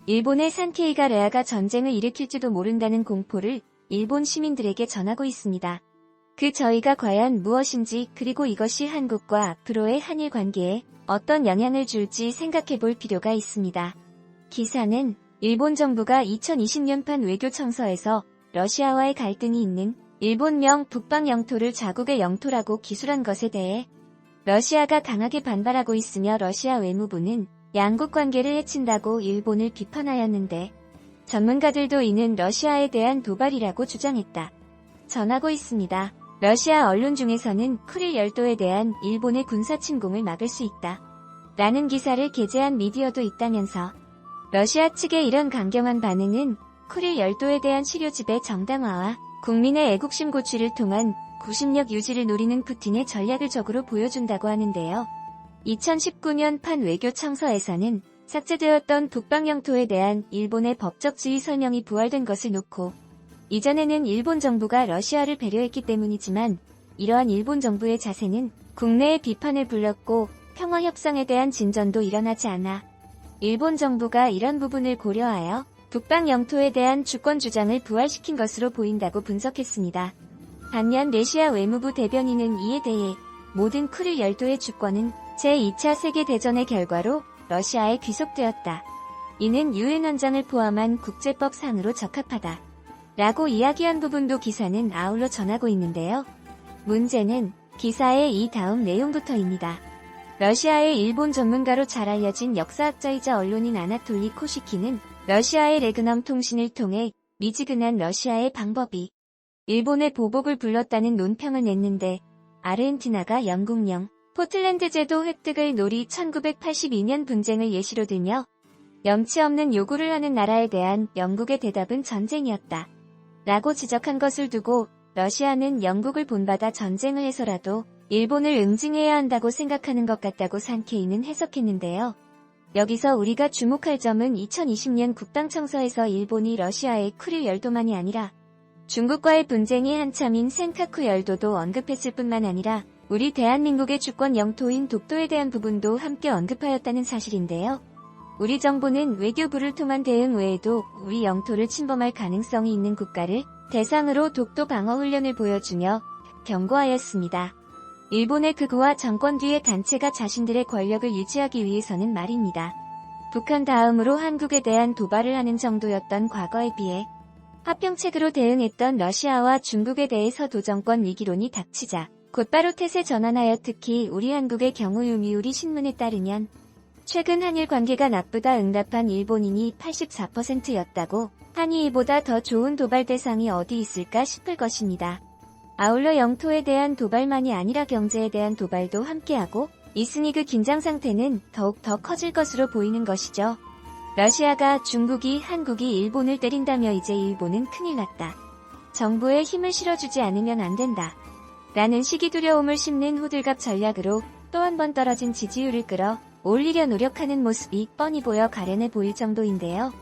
일본의 산케이가 레아가 전쟁을 일으킬지도 모른다는 공포를 일본 시민들에게 전하고 있습니다. 그 저희가 과연 무엇인지, 그리고 이것이 한국과 앞으로의 한일 관계에 어떤 영향을 줄지 생각해 볼 필요가 있습니다. 기사는 일본 정부가 2020년판 외교청서에서 러시아와의 갈등이 있는 일본령 북방 영토를 자국의 영토라고 기술한 것에 대해 러시아가 강하게 반발하고 있으며 러시아 외무부는 양국 관계를 해친다고 일본을 비판하였는데, 전문가들도 이는 러시아에 대한 도발이라고 주장했다. 전하고 있습니다. 러시아 언론 중에서는 쿠릴 열도에 대한 일본의 군사 침공을 막을 수 있다 라는 기사를 게재한 미디어도 있다면서, 러시아 측의 이런 강경한 반응은 쿠릴 열도에 대한 치료집의 정당화와 국민의 애국심 고취를 통한 구심력 유지를 노리는 푸틴의 전략을 적으로 보여준다고 하는데요. 2019년 판 외교청서에서는 삭제되었던 북방 영토에 대한 일본의 법적 지위 설명이 부활된 것을 놓고, 이전에는 일본 정부가 러시아를 배려했기 때문이지만 이러한 일본 정부의 자세는 국내의 비판을 불렀고 평화 협상에 대한 진전도 일어나지 않아 일본 정부가 이런 부분을 고려하여 북방 영토에 대한 주권 주장을 부활시킨 것으로 보인다고 분석했습니다. 반면 러시아 외무부 대변인은 이에 대해 모든 쿠릴 열도의 주권은 제2차 세계대전의 결과로 러시아에 귀속되었다. 이는 유엔 헌장을 포함한 국제법상으로 적합하다 라고 이야기한 부분도 기사는 아울러 전하고 있는데요. 문제는 기사의 이 다음 내용부터입니다. 러시아의 일본 전문가로 잘 알려진 역사학자이자 언론인 아나톨리 코시키는 러시아의 레그넘 통신을 통해 미지근한 러시아의 방법이 일본의 보복을 불렀다는 논평을 냈는데, 아르헨티나가 영국령 포틀랜드 제도 획득을 노리 1982년 분쟁을 예시로 들며 염치 없는 요구를 하는 나라에 대한 영국의 대답은 전쟁이었다 라고 지적한 것을 두고, 러시아는 영국을 본받아 전쟁을 해서라도 일본을 응징해야 한다고 생각하는 것 같다고 산케이는 해석했는데요. 여기서 우리가 주목할 점은 2020년 국방청서에서 일본이 러시아의 쿠릴 열도만이 아니라 중국과의 분쟁이 한참인 센카쿠 열도도 언급했을 뿐만 아니라 우리 대한민국의 주권 영토인 독도에 대한 부분도 함께 언급하였다는 사실인데요. 우리 정부는 외교부를 통한 대응 외에도 우리 영토를 침범할 가능성이 있는 국가를 대상으로 독도 방어 훈련을 보여주며 경고하였습니다. 일본의 극우와 정권 뒤의 단체가 자신들의 권력을 유지하기 위해서는 말입니다. 북한 다음으로 한국에 대한 도발을 하는 정도였던 과거에 비해 화평책으로 대응했던 러시아와 중국에 대해서도 정권 위기론이 닥치자 곧바로 태세 전환하여 특히 우리 한국의 경우 요미우리 신문에 따르면 최근 한일 관계가 나쁘다 응답한 일본인이 84%였다고, 하니 이보다 더 좋은 도발 대상이 어디 있을까 싶을 것입니다. 아울러 영토에 대한 도발만이 아니라 경제에 대한 도발도 함께하고 있으니 그 긴장 상태는 더욱 더 커질 것으로 보이는 것이죠. 러시아가 중국이 한국이 일본을 때린다며 이제 일본은 큰일 났다. 정부에 힘을 실어주지 않으면 안 된다. 라는 시기 두려움을 심는 호들갑 전략으로 또 한 번 떨어진 지지율을 끌어 올리려 노력하는 모습이 뻔히 보여 가련해 보일 정도인데요.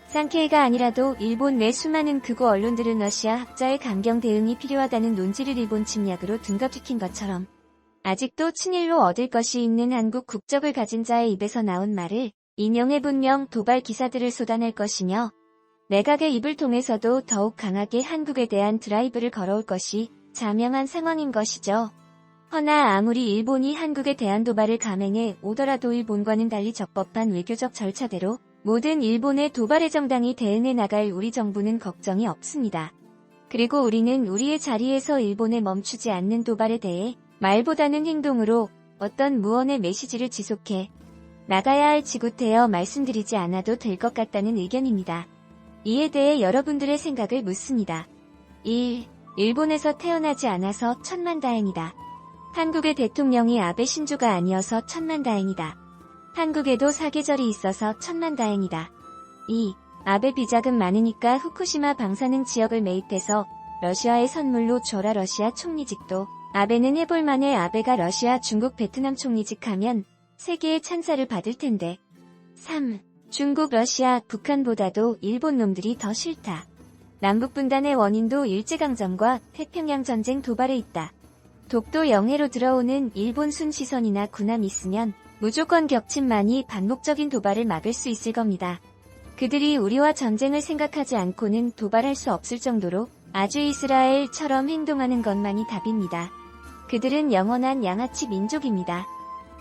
산케이가 아니라도 일본 내 수많은 극우 언론들은 러시아 학자의 강경 대응이 필요하다는 논지를 일본 침략으로 둔갑시킨 것처럼 아직도 친일로 얻을 것이 있는 한국 국적을 가진 자의 입에서 나온 말을 인용해 분명 도발 기사들을 쏟아낼 것이며, 내각의 입을 통해서도 더욱 강하게 한국에 대한 드라이브를 걸어올 것이 자명한 상황인 것이죠. 허나 아무리 일본이 한국에 대한 도발을 감행해 오더라도 일본과는 달리 적법한 외교적 절차대로 모든 일본의 도발의 정당이 대응해 나갈 우리 정부는 걱정이 없습니다. 그리고 우리는 우리의 자리에서 일본에 멈추지 않는 도발에 대해 말보다는 행동으로 어떤 무언의 메시지를 지속해 나가야 할 지구태여 말씀드리지 않아도 될 것 같다는 의견입니다. 이에 대해 여러분들의 생각을 묻습니다. 1. 일본에서 태어나지 않아서 천만다행이다. 한국의 대통령이 아베 신조가 아니어서 천만다행이다. 한국에도 사계절이 있어서 천만다행이다. 2. 아베 비자금 많으니까 후쿠시마 방사능 지역을 매입해서 러시아의 선물로 줘라. 러시아 총리직도 아베는 해볼만해. 아베가 러시아, 중국, 베트남 총리직하면 세계의 찬사를 받을 텐데. 3. 중국, 러시아, 북한보다도 일본 놈들이 더 싫다. 남북분단의 원인도 일제강점과 태평양 전쟁 도발에 있다. 독도 영해로 들어오는 일본 순시선이나 군함 있으면 무조건 격침만이 반복적인 도발을 막을 수 있을 겁니다. 그들이 우리와 전쟁을 생각하지 않고는 도발할 수 없을 정도로 아주 이스라엘처럼 행동하는 것만이 답입니다. 그들은 영원한 양아치 민족입니다.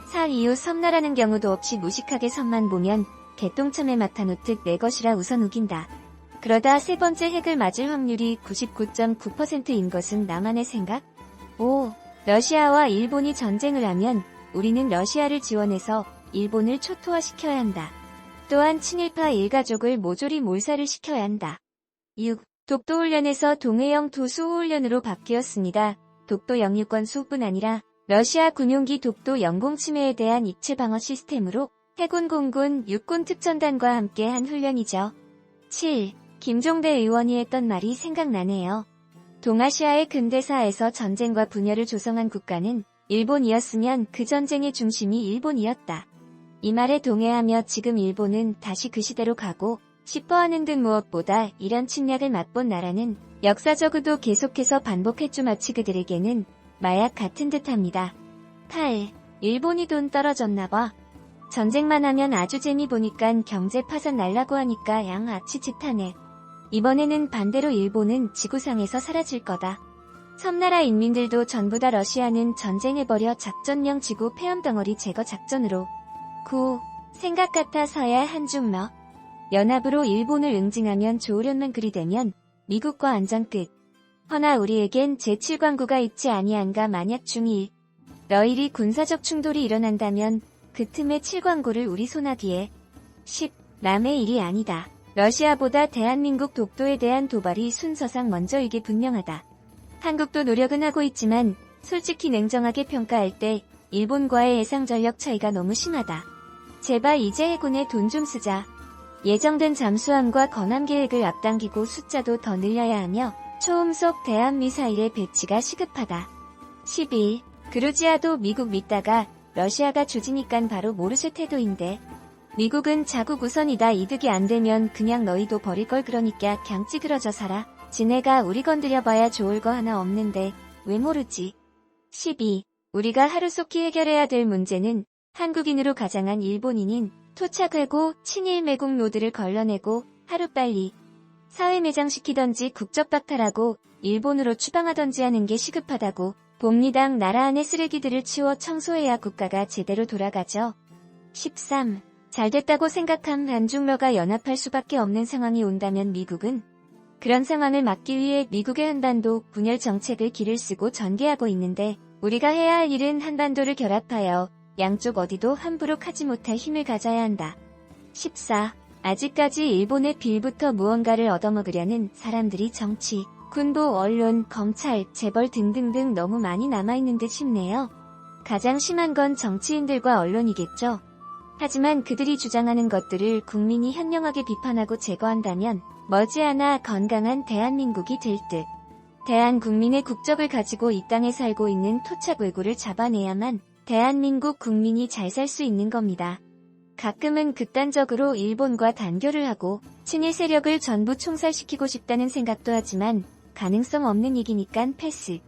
사 이후 섬나라는 경우도 없이 무식하게 섬만 보면 개똥참에 맡아놓듯 내 것이라 우선 우긴다. 그러다 세 번째 핵을 맞을 확률이 99.9%인 것은 나만의 생각? 러시아와 일본이 전쟁을 하면 우리는 러시아를 지원해서 일본을 초토화시켜야 한다. 또한 친일파 일가족을 모조리 몰살을 시켜야 한다. 6. 독도훈련에서 동해형 도수호훈련으로 바뀌었습니다. 독도 영유권 수뿐 아니라 러시아 군용기 독도 영공 침해에 대한 입체 방어 시스템으로 해군 공군 육군 특전단과 함께 한 훈련이죠. 7. 김종대 의원이 했던 말이 생각나네요. 동아시아의 근대사에서 전쟁과 분열을 조성한 국가는 일본이었으면 그 전쟁의 중심이 일본이었다. 이 말에 동의하며 지금 일본은 다시 그 시대로 가고 싶어하는 듯 무엇보다 이런 침략을 맛본 나라는 역사적으로 계속해서 반복했죠. 마치 그들에게는 마약 같은 듯합니다. 8. 일본이 돈 떨어졌나봐. 전쟁만 하면 아주 재미 보니깐 경제 파산 날라고 하니까 양아치 짓하네. 이번에는 반대로 일본은 지구상에서 사라질 거다. 섬나라 인민들도 전부 다 러시아는 전쟁해버려 작전령 지구 폐암덩어리 제거 작전으로 9. 생각 같아서야 한줌러. 연합으로 일본을 응징하면 좋으련만 그리 되면 미국과 안전 끝. 허나 우리에겐 제7광구가 있지 아니한가. 만약 중1. 러일이 군사적 충돌이 일어난다면 그 틈에 7광구를 우리 손아귀에. 10. 남의 일이 아니다. 러시아보다 대한민국 독도에 대한 도발이 순서상 먼저이게 분명하다. 한국도 노력은 하고 있지만 솔직히 냉정하게 평가할 때 일본과의 예상 전력 차이가 너무 심하다. 제발 이제 해군에 돈 좀 쓰자. 예정된 잠수함과 건함 계획을 앞당기고 숫자도 더 늘려야 하며 초음속 대함미사일의 배치가 시급하다. 11. 그루지아도 미국 믿다가 러시아가 조지니깐 바로 모르쇠 태도인데. 미국은 자국 우선이다. 이득이 안 되면 그냥 너희도 버릴 걸. 그러니까 그냥 찌그러져 살아. 지네가 우리 건드려봐야 좋을 거 하나 없는데 왜 모르지. 12. 우리가 하루속히 해결해야 될 문제는 한국인으로 가장한 일본인인 토착하고 친일 매국 노드를 걸러내고 하루빨리 사회 매장시키던지 국적 박탈하고 일본으로 추방하던지 하는 게 시급하다고 봅니다. 나라 안의 쓰레기들을 치워 청소해야 국가가 제대로 돌아가죠. 13. 잘됐다고 생각한 한중러가 연합할 수밖에 없는 상황이 온다면 미국은 그런 상황을 막기 위해 미국의 한반도 분열 정책을 기를 쓰고 전개하고 있는데 우리가 해야 할 일은 한반도를 결합하여 양쪽 어디도 함부로 하지 못할 힘을 가져야 한다. 14. 아직까지 일본의 빌부터 무언가를 얻어먹으려는 사람들이 정치, 군부, 언론, 검찰, 재벌 등등등 너무 많이 남아있는 듯 싶네요. 가장 심한 건 정치인들과 언론이겠죠. 하지만 그들이 주장하는 것들을 국민이 현명하게 비판하고 제거한다면 머지않아 건강한 대한민국이 될 듯. 대한국민의 국적을 가지고 이 땅에 살고 있는 토착 외구를 잡아내야만 대한민국 국민이 잘 살 수 있는 겁니다. 가끔은 극단적으로 일본과 단교를 하고 친일 세력을 전부 총살시키고 싶다는 생각도 하지만 가능성 없는 얘기니깐 패스.